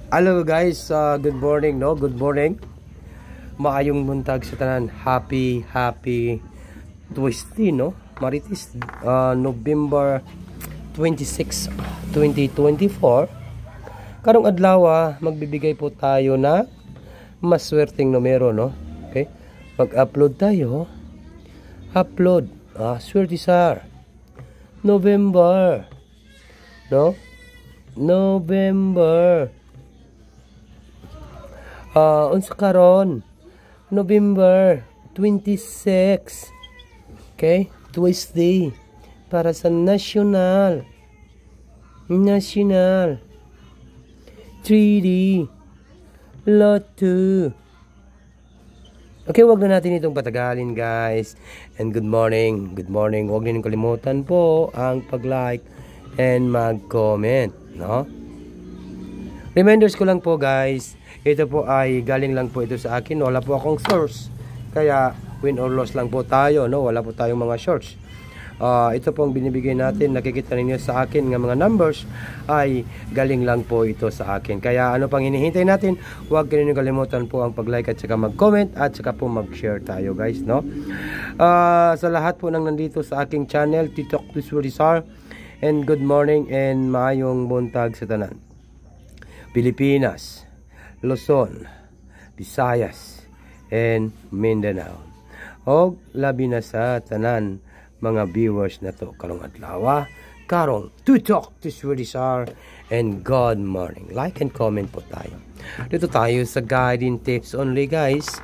Hello guys, good morning, no? Good morning. Maayong buntag sa tanan. Happy Tuesday, no? Marites, November 26, 2024. Karong adlaw, magbibigay po tayo na maswerteng numero, no? Okay? Mag-upload tayo. Upload. Swerte sir. November. No? November. Unsa karon? November 26. Okay? Tuesday. Para sa National 3D Lotto. Okay, wag na natin itong patagalin guys. And good morning. Good morning. Huwag niyo kalimutan po ang pag-like and mag-comment, no? Reminders ko lang po guys, ito po ay galing lang po ito sa akin. Wala po akong source. Kaya win or loss lang po tayo, no? Wala po tayong mga shorts. Ito po ang binibigay natin. Nakikita ninyo sa akin ng mga numbers ay galing lang po ito sa akin. Kaya ano pang hinihintay natin? Huwag niyo kalimutan po ang pag-like at saka mag-comment at saka po mag-share tayo guys, no? Sa lahat po nang nandito sa aking channel, TikTok to Surizar, and good morning and maayong buntag sa tanan. Pilipinas, Luzon, Visayas, and Mindanao. O labi na sa tanan mga viewers na to karong adlaw. Karong TikTok to Surizar, and good morning. Like and comment po tayo. Dito tayo sa guide and tips only guys.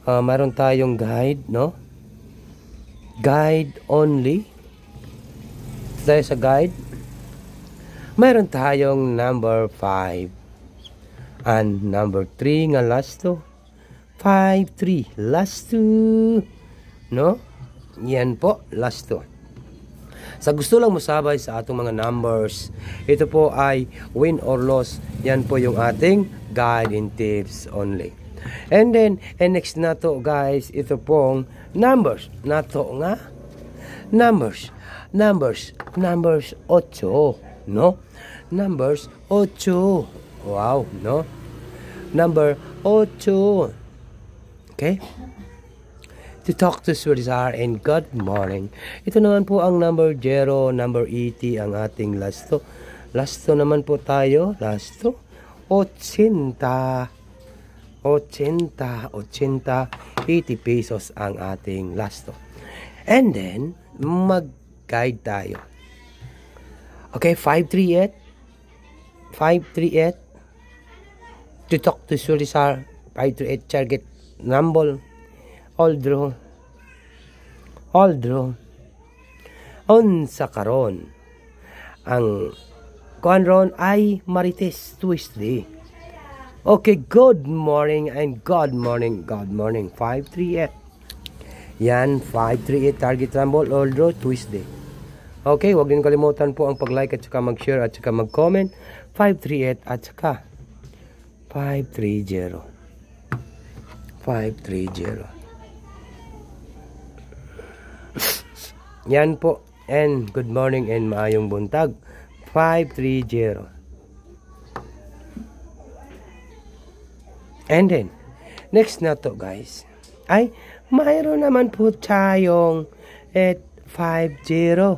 Meron tayong guide, no? Guide only. Tayo sa guide. Mayroon tayong number 5 and number 3 nga last to. 5-3 last to, no? Yan po, last to. Sa gusto lang musabay sa atong mga numbers, ito po ay win or loss. Yan po yung ating guide and tips only. And then, and next na to guys, ito pong numbers. Na to nga, numbers 8, no? Numbers 8. Wow, no? Number 8. Okay? To talk to Surizar, and good morning. Ito naman po ang number 0, number 80 ang ating lasto. Lasto naman po tayo. Lasto 80. 80 pesos ang ating lasto. And then, mag-guide tayo. Okay, 538. To talk to Surizar, 538 target number. All draw. Unsa karon ang kuan ron ay Marites Tuesday. Okay, good morning and good morning. 538. Yan, 538 target rumble, all draw Tuesday. Okay, huwag din kalimutan po ang pag-like at saka mag-share at saka mag-comment. 538 at saka 530. Yan po. And good morning and maayong buntag. 530. And then, next na to guys. Ay, mayroon naman po tayong 850.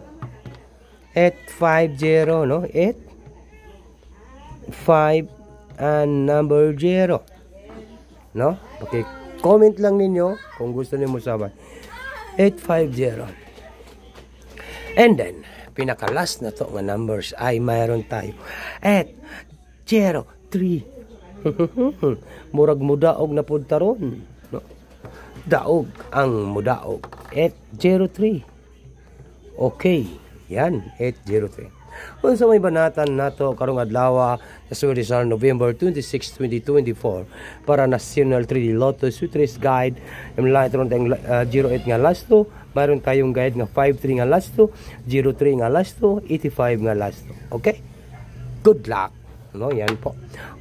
850, no? 8, 5, and number 0. No? Okay, comment lang ninyo kung gusto niyo mo sabay. 850. And then, pinaka-last na to nga numbers ay mayroon tayo 803. Murag mudaog na pud taron, no? Daog ang mudaog. 803. Okay, yan 803. Kung sa may banatan nato karong adlaw sa Surizar, November 26, 2024 para National 3D Lotto Sutris Guide. Yung lahat ron tayong 08 nga lasto, mayroon tayong guide nga 53 nga lasto, 03 nga lasto, 85 nga lasto. Okay? Good luck. No, yan po.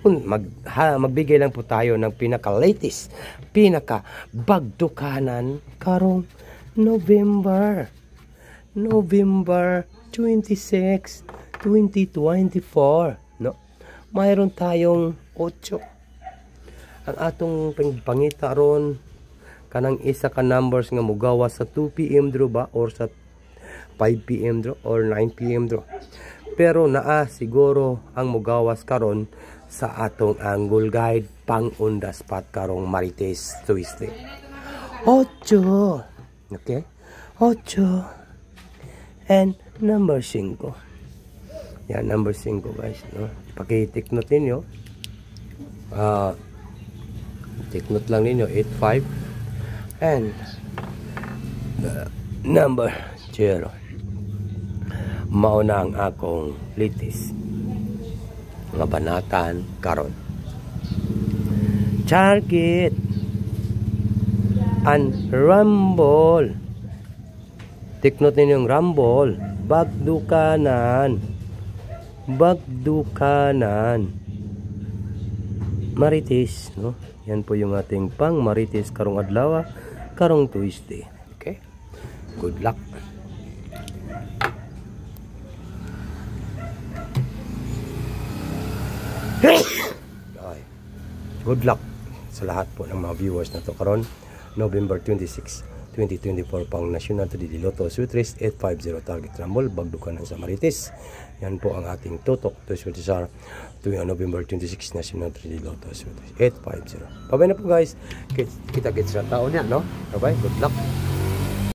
Magbigay lang po tayo ng pinaka-latest, pinaka-bagdukanan karong November 26, 2024. No? mayroon tayong 8. Ang atong pangita ron kanang isa ka numbers nga mugawas sa 2 PM draw ba or sa 5 PM draw or 9 PM draw. Pero naa siguro ang mugawas karon sa atong angle guide pang on the spot karong Marites Tuesday. 8. Okay? 8. And number 5. Yan, number 5 guys. No? Paki-take note ninyo. Take note lang ninyo. 8-5. And number 0. Mauna ang akong litis. Mga banatan karon. Target and rumble. Take note ninyo yung rumble. Bagdukanan. Bagdukanan. Marites, no? Yan po yung ating pang Marites karong adlaw, karong Tuesday. Okay? Good luck. Good luck sa lahat po ng mga viewers na to karon November 26, 2024 pang National 3D Lotto Sweet Race 850 target rumble Bagdukanan sa Marites. Yan po ang ating tutok to sa tuwing November 26 National 3D Lotto Sweet Race 850. Bye-bye na po guys. Kita-kits sa taon yan, no? Bye-bye. Good luck.